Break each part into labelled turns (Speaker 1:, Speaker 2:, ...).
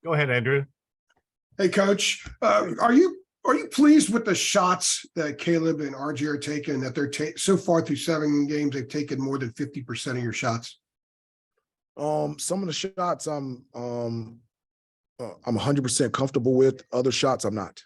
Speaker 1: Go ahead, Andrew.
Speaker 2: Hey, Coach, are you pleased with the shots that Caleb and RJ are taking? That they're so far through 7 games, they've taken more than 50% of your shots.
Speaker 3: Some of the shots I'm 100% comfortable with. Other shots I'm not.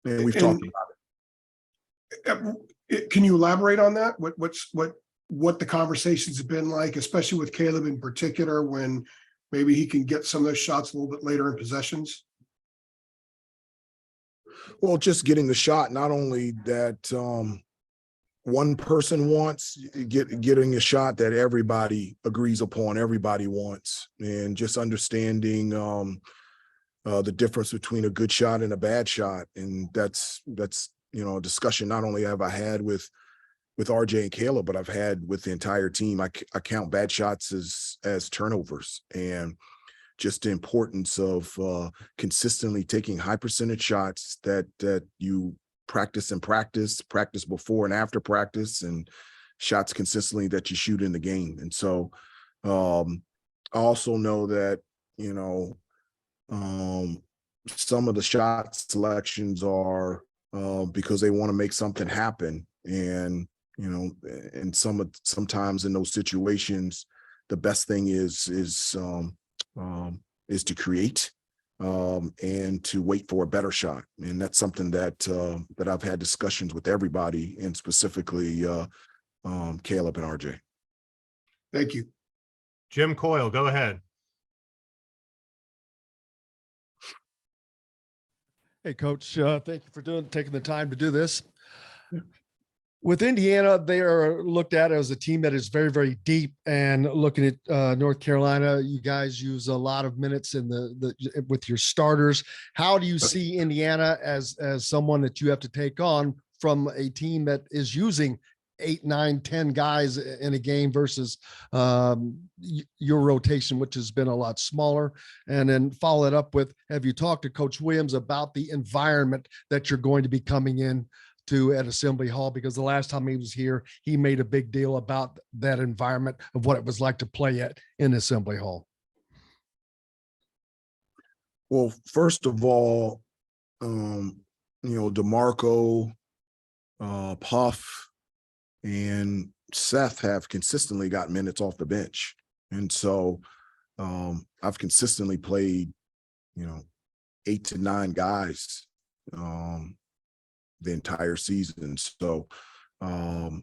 Speaker 3: And we've talked about
Speaker 2: it. Can you elaborate on that? What the conversations have been like, especially with Caleb in particular, when maybe he can get some of those shots a little bit later in possessions?
Speaker 3: Well, just getting the shot, not only that one person wants, getting a shot that everybody agrees upon, everybody wants, and just understanding the difference between a good shot and a bad shot. And that's a discussion not only have I had with RJ and Caleb, but I've had with the entire team. I count bad shots as turnovers, and just the importance of consistently taking high percentage shots that you practice before and after practice, and shots consistently that you shoot in the game. And so I also know that, some of the shot selections are because they want to make something happen. And, and sometimes in those situations, the best thing is to create and to wait for a better shot. And that's something that I've had discussions with everybody, and specifically Caleb and RJ.
Speaker 2: Thank you.
Speaker 1: Jim Coyle, go ahead.
Speaker 4: Hey, Coach, thank you for taking the time to do this. With Indiana, they are looked at as a team that is very, very deep. And looking at North Carolina, you guys use a lot of minutes in with your starters. How do you see Indiana as someone that you have to take on from a team that is using 8, 9, 10 guys in a game versus your rotation, which has been a lot smaller? And then follow it up with, have you talked to Coach Williams about the environment that you're going to be coming in to at Assembly Hall? Because the last time he was here, he made a big deal about that environment of what it was like to play in Assembly Hall.
Speaker 3: Well, first of all, DeMarco, Puff, and Seth have consistently got minutes off the bench. And so I've consistently played, 8 to 9 guys the entire season. So I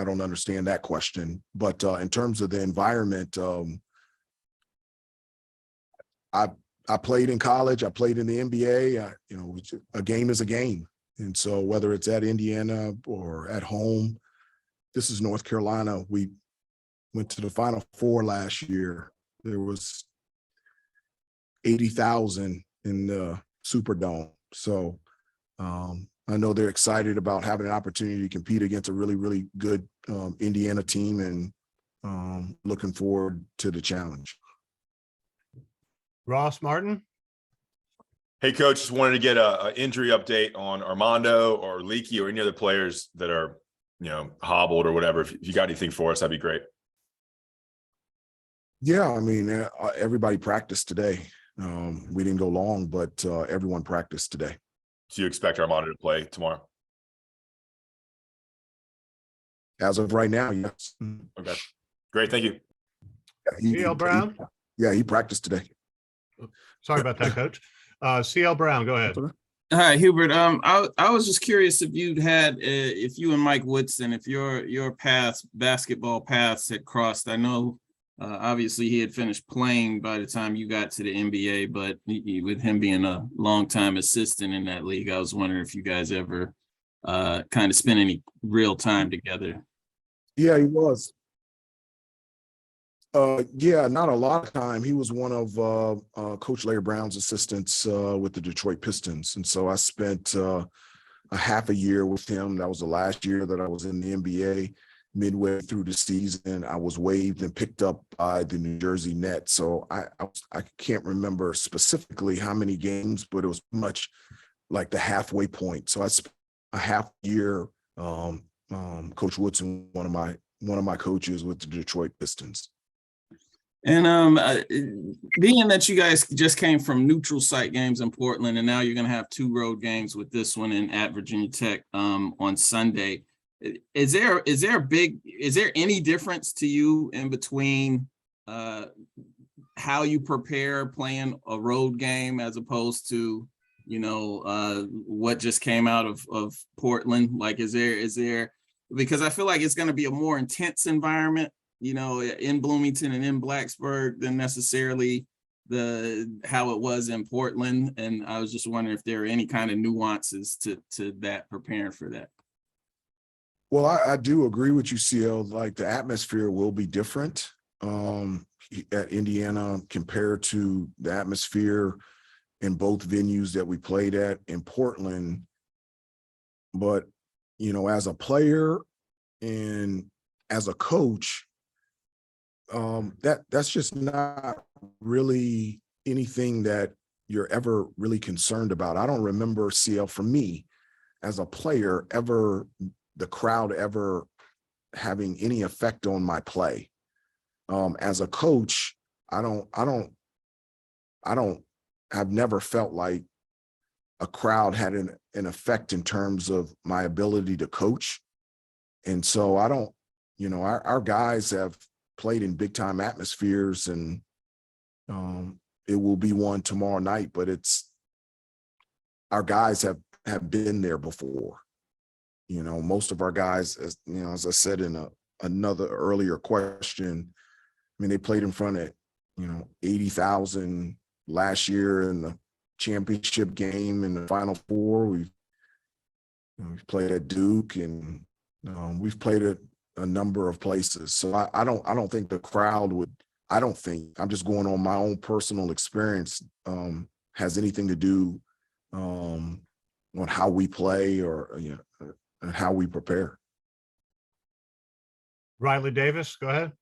Speaker 3: don't understand that question. But in terms of the environment, I played in college. I played in the NBA. A game is a game. And so whether it's at Indiana or at home, this is North Carolina. We went to the Final Four last year. There was 80,000 in the Superdome. So I know they're excited about having an opportunity to compete against a really, really good Indiana team, and looking forward to the challenge.
Speaker 1: Ross Martin.
Speaker 5: Hey, Coach, just wanted to get an injury update on Armando or Leaky or any other players that are, hobbled or whatever. If you got anything for us, that'd be great.
Speaker 3: Yeah, everybody practiced today. We didn't go long, but everyone practiced today.
Speaker 5: So you expect Armando to play tomorrow?
Speaker 3: As of right now, yes.
Speaker 5: Okay, great. Thank you.
Speaker 1: CL Brown?
Speaker 3: He practiced today.
Speaker 1: Sorry about that, Coach. CL Brown, go ahead.
Speaker 6: Hi, Hubert. I was just curious if if you and Mike Woodson, if your basketball paths had crossed. I know obviously he had finished playing by the time you got to the NBA, but with him being a longtime assistant in that league, I was wondering if you guys ever kind of spent any real time together.
Speaker 3: Yeah, he was. Not a lot of time. He was one of Coach Larry Brown's assistants with the Detroit Pistons. And so I spent a half a year with him. That was the last year that I was in the NBA. Midway through the season, I was waived and picked up by the New Jersey Nets. So I can't remember specifically how many games, but it was much like the halfway point. So I spent a half year. Coach Woodson, one one of my coaches with the Detroit Pistons.
Speaker 6: And being that you guys just came from neutral site games in Portland, and now you're going to have 2 road games with this one at Virginia Tech on Sunday, is there any difference to you in between how you prepare playing a road game as opposed to, you know, what just came out of Portland? Like, is there, because I feel like it's going to be a more intense environment, you know, in Bloomington and in Blacksburg than necessarily how it was in Portland. And I was just wondering if there are any kind of nuances to that, preparing for that.
Speaker 3: Well, I do agree with you, CL. Like, the atmosphere will be different at Indiana compared to the atmosphere in both venues that we played at in Portland. But, you know, as a player and as a coach, that's just not really anything that you're ever really concerned about. I don't remember, CL, for me as a player, the crowd ever having any effect on my play. As a coach, I've never felt like a crowd had an effect in terms of my ability to coach. And so I don't, you know, our guys have played in big time atmospheres, and it will be one tomorrow night, but our guys have been there before. You know, most of our guys, as you know, as I said in another earlier question, I mean, they played in front of, you know, 80,000 last year in the championship game in the Final Four. We've played at Duke, and we've played at a number of places. So I don't think the crowd would. I'm just going on my own personal experience. Has anything to do on how we play or, you know, and how we prepare.
Speaker 1: Riley Davis, go ahead.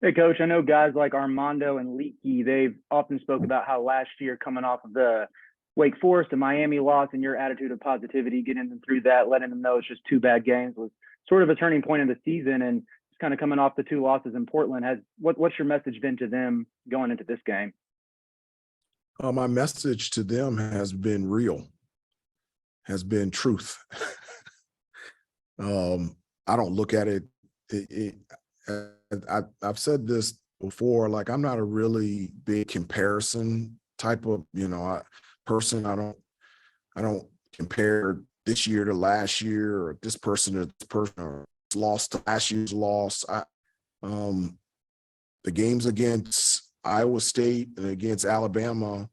Speaker 7: Hey, Coach, I know guys like Armando and Leaky, they've often spoke about how last year, coming off of the Wake Forest and Miami loss, and your attitude of positivity, getting them through that, letting them know it's just 2 bad games, was sort of a turning point in the season. And just kind of coming off the 2 losses in Portland, what's your message been to them going into this game?
Speaker 3: My message to them has been real, has been truth. I don't look at it. I've said this before, like, I'm not a really big comparison type of, you know, person. I don't compare this year to last year, or this person to this person, or lost to last year's loss. The games against Iowa State and against Alabama,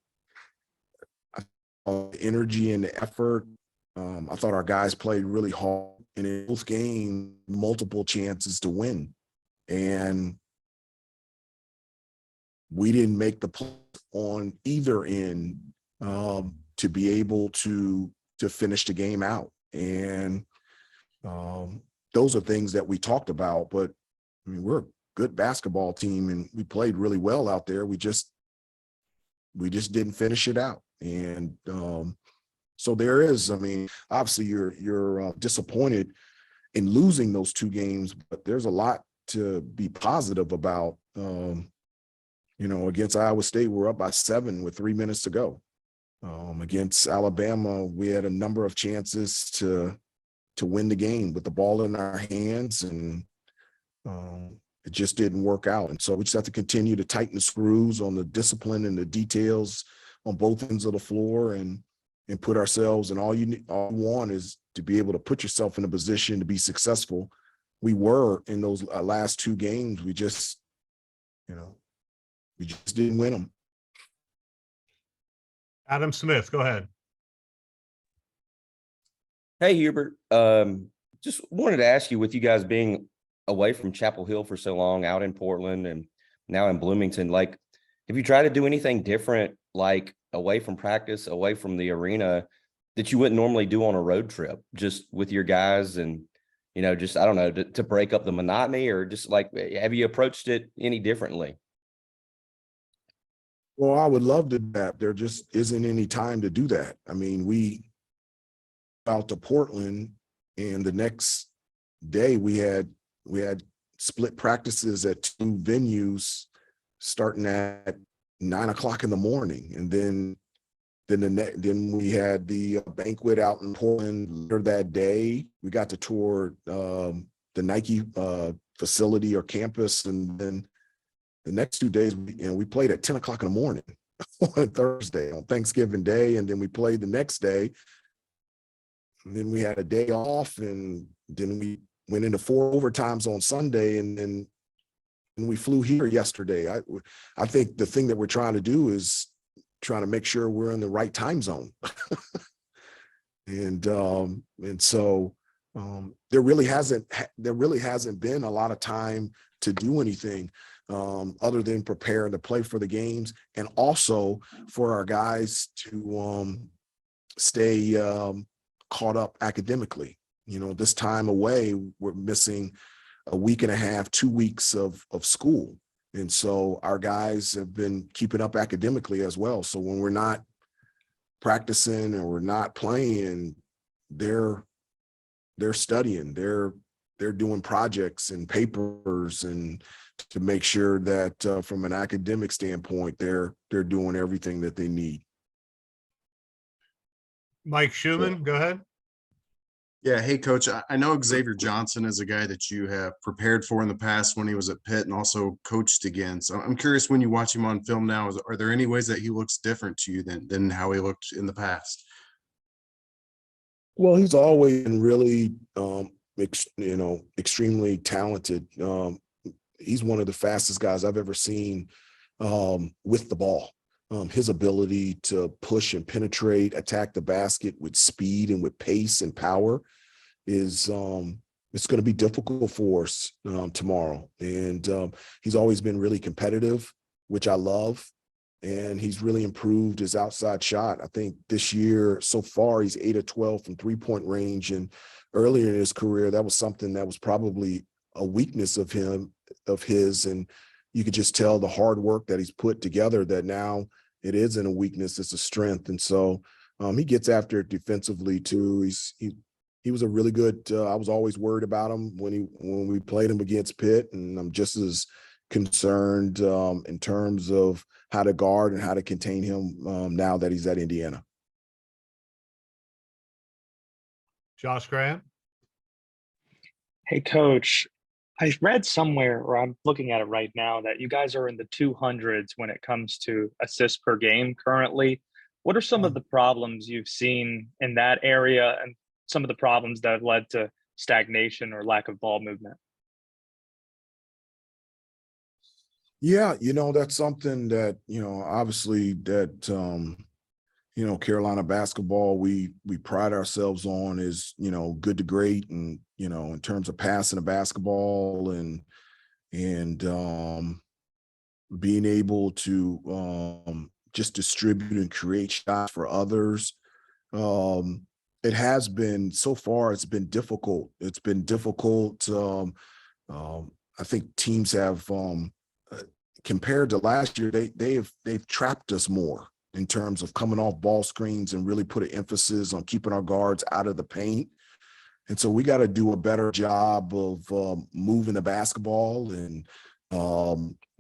Speaker 3: the energy and the effort. I thought our guys played really hard, and in both games, multiple chances to win. And we didn't make the play on either end to be able to finish the game out. And those are things that we talked about. But I mean, we're a good basketball team, and we played really well out there. We just didn't finish it out. And so there is, I mean, obviously you're disappointed in losing those 2 games, but there's a lot to be positive about. You know, against Iowa State, we're up by 7 with 3 minutes to go. Against Alabama, we had a number of chances to win the game with the ball in our hands, and it just didn't work out. And so we just have to continue to tighten the screws on the discipline and the details on both ends of the floor, and put ourselves, and all you want is to be able to put yourself in a position to be successful. We were in those last 2 games. We just didn't win them.
Speaker 1: Adam Smith, go ahead.
Speaker 8: Hey, Hubert. Just wanted to ask you, with you guys being away from Chapel Hill for so long, out in Portland and now in Bloomington, like, have you tried to do anything different, like away from practice, away from the arena, that you wouldn't normally do on a road trip, just with your guys, and, you know, just, I don't know, to break up the monotony, or just like, have you approached it any differently?
Speaker 3: Well, I would love to do that. There just isn't any time to do that. I mean, we out to Portland, and the next day we had we had split practices at 2 venues starting at 9 o'clock in the morning. And then we had the banquet out in Portland later that day. We got to tour the Nike facility or campus. And then the next 2 days, we played at 10 o'clock in the morning on Thursday on Thanksgiving Day. And then we played the next day. And then we had a day off, and then we went into 4 overtimes on Sunday, and then we flew here yesterday. I think the thing that we're trying to do is trying to make sure we're in the right time zone. and so there really hasn't been a lot of time to do anything other than prepare to play for the games, and also for our guys to stay caught up academically. This time away, we're missing a week and a half, 2 weeks of school. And so our guys have been keeping up academically as well. So when we're not practicing or we're not playing, they're studying, they're doing projects and papers, and to make sure that from an academic standpoint, they're doing everything that they need.
Speaker 1: Mike Schumann, go ahead.
Speaker 9: Yeah. Hey, Coach, I know Xavier Johnson is a guy that you have prepared for in the past when he was at Pitt and also coached against. I'm curious, when you watch him on film now, are there any ways that he looks different to you than how he looked in the past?
Speaker 3: Well, he's always been really, extremely talented. He's one of the fastest guys I've ever seen with the ball. His ability to push and penetrate, attack the basket with speed and with pace and power is it's going to be difficult for us tomorrow. And he's always been really competitive, which I love. And he's really improved his outside shot. I think this year so far, he's 8 of 12 from 3-point range. And earlier in his career, that was something that was probably a weakness of his. And you could just tell the hard work that he's put together, that now it isn't a weakness, it's a strength. And so he gets after it defensively too. He was a really good, I was always worried about him when we played him against Pitt. And I'm just as concerned in terms of how to guard and how to contain him now that he's at Indiana.
Speaker 1: Josh Graham.
Speaker 10: Hey, Coach, I read somewhere, or I'm looking at it right now, that you guys are in the 200s when it comes to assists per game currently. What are some of the problems you've seen in that area, and some of the problems that have led to stagnation or lack of ball movement?
Speaker 3: Yeah, that's something that, obviously that, Carolina basketball, we pride ourselves on is, good to great. And, in terms of passing the basketball and being able to just distribute and create shots for others. It has been, so far, it's been difficult. It's been difficult. I think teams have, compared to last year, they've trapped us more in terms of coming off ball screens and really put an emphasis on keeping our guards out of the paint. And so we got to do a better job of moving the basketball and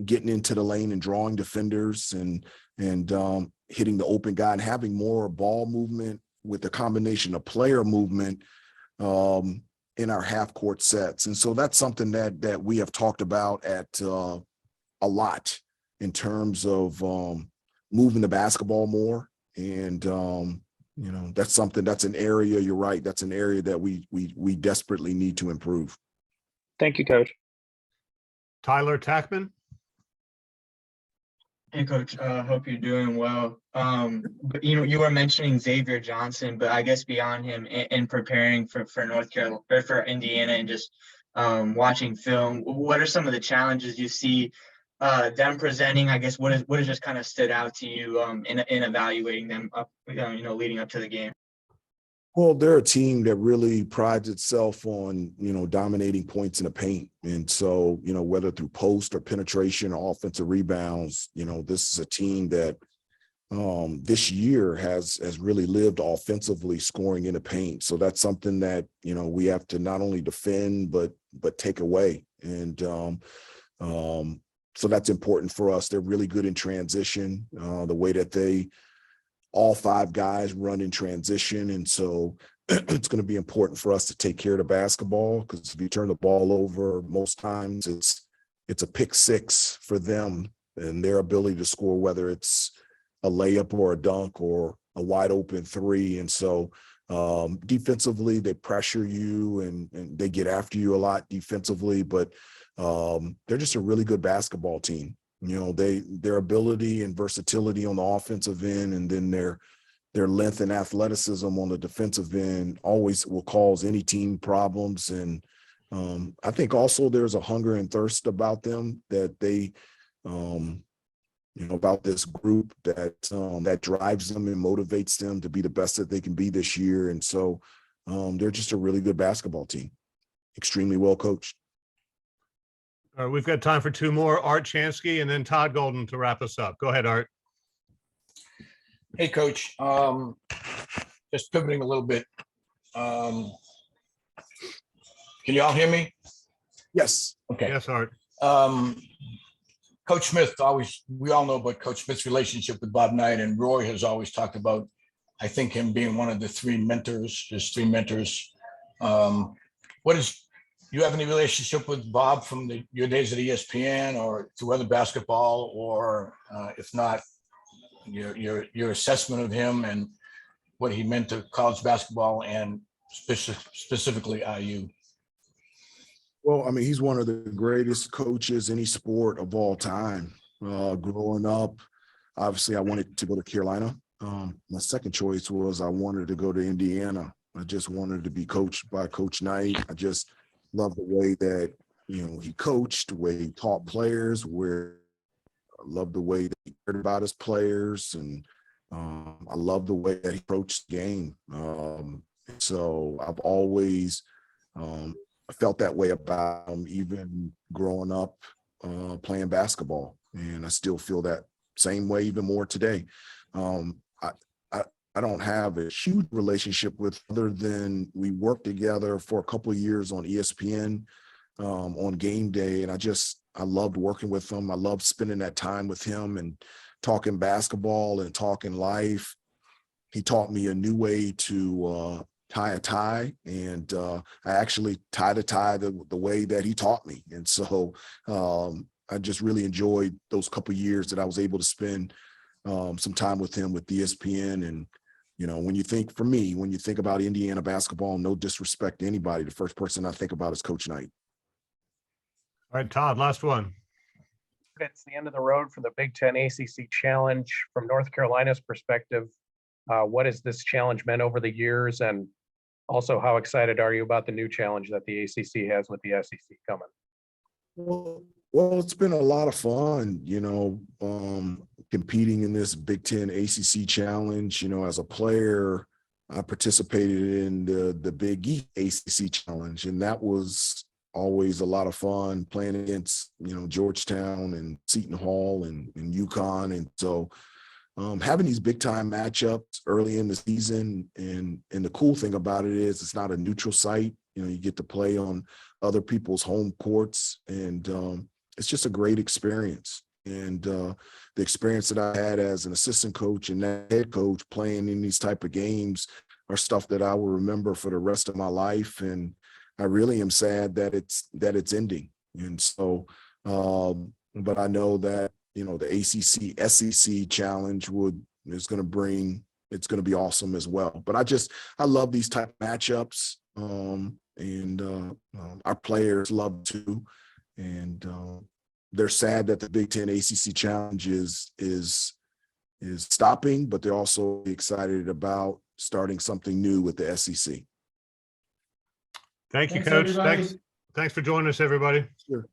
Speaker 3: getting into the lane and drawing defenders and hitting the open guy and having more ball movement with the combination of player movement in our half court sets. And so that's something that we have talked about at a lot in terms of moving the basketball more. And, that's an area, you're right, that's an area that we desperately need to improve.
Speaker 10: Thank you, Coach.
Speaker 1: Tyler Tackman.
Speaker 11: Hey, Coach, hope you're doing well. But you were mentioning Xavier Johnson, but I guess beyond him in preparing for North Carolina or for Indiana and just watching film, what are some of the challenges you see them presenting? I guess what has just kind of stood out to you in evaluating them up, leading up to the game?
Speaker 3: Well, they're a team that really prides itself on, dominating points in the paint. And so, whether through post or penetration or offensive rebounds, this is a team that this year has really lived offensively, scoring in the paint. So that's something that, you know, we have to not only defend, but take away. And so that's important for us. They're really good in transition, the way that all 5 guys run in transition. And so it's going to be important for us to take care of the basketball, because if you turn the ball over, most times it's a pick 6 for them and their ability to score, whether it's a layup or a dunk or a wide open 3. And so defensively, they pressure you and they get after you a lot defensively, but they're just a really good basketball team. You know, their ability and versatility on the offensive end, and then their length and athleticism on the defensive end always will cause any team problems. And I think also there's a hunger and thirst about them that they, you know, about this group that drives them and motivates them to be the best that they can be this year. And so they're just a really good basketball team, extremely well coached.
Speaker 1: All right, we've got time for 2 more, Art Chansky and then Todd Golden to wrap us up. Go ahead, Art.
Speaker 12: Hey, Coach. Just pivoting a little bit. Can you all hear me?
Speaker 3: Yes.
Speaker 12: Okay.
Speaker 1: Yes, Art.
Speaker 12: Coach Smith, we all know about Coach Smith's relationship with Bob Knight, and Roy has always talked about, I think, him being one of the 3 mentors, his 3 mentors. You have any relationship with Bob from your days at ESPN or through other basketball, or if not, your assessment of him and what he meant to college basketball and specifically IU?
Speaker 3: Well, I mean, he's one of the greatest coaches in any sport of all time. Growing up, obviously, I wanted to go to Carolina. My second choice was I wanted to go to Indiana. I just wanted to be coached by Coach Knight. I just love the way that, you know, he coached, the way he taught players, I love the way that he cared about his players, and I love the way that he approached the game. So I've always felt that way about him, even growing up playing basketball, and I still feel that same way even more today. I don't have a huge relationship with, other than we worked together for a couple of years on ESPN on game day, and I loved working with him. I loved spending that time with him and talking basketball and talking life. He taught me a new way to tie a tie, and I actually tied a tie the way that he taught me. And so I just really enjoyed those couple of years that I was able to spend some time with him with ESPN. And, you know, when you think about Indiana basketball, no disrespect to anybody, the first person I think about is Coach Knight.
Speaker 1: All right, Todd, last one.
Speaker 13: It's the end of the road for the Big Ten ACC Challenge. From North Carolina's perspective, what has this challenge meant over the years? And also, how excited are you about the new challenge that the ACC has with the SEC coming?
Speaker 3: Well, it's been a lot of fun, you know, competing in this Big Ten ACC Challenge. You know, as a player, I participated in the Big East ACC Challenge, and that was always a lot of fun, playing against, you know, Georgetown and Seton Hall and UConn. And so having these big time matchups early in the season, and the cool thing about it is it's not a neutral site. You know, you get to play on other people's home courts, and it's just a great experience. And the experience that I had as an assistant coach and head coach playing in these type of games are stuff that I will remember for the rest of my life. And I really am sad that it's ending. And so, but I know that, you know, the ACC SEC challenge it's going to be awesome as well. But I love these type of matchups, and our players love too. And they're sad that the Big Ten ACC challenge is stopping, but they're also excited about starting something new with the SEC.
Speaker 1: Thank you,
Speaker 2: Thanks,
Speaker 1: Coach.
Speaker 2: everybody.
Speaker 1: Thanks for joining us, everybody.
Speaker 3: Sure.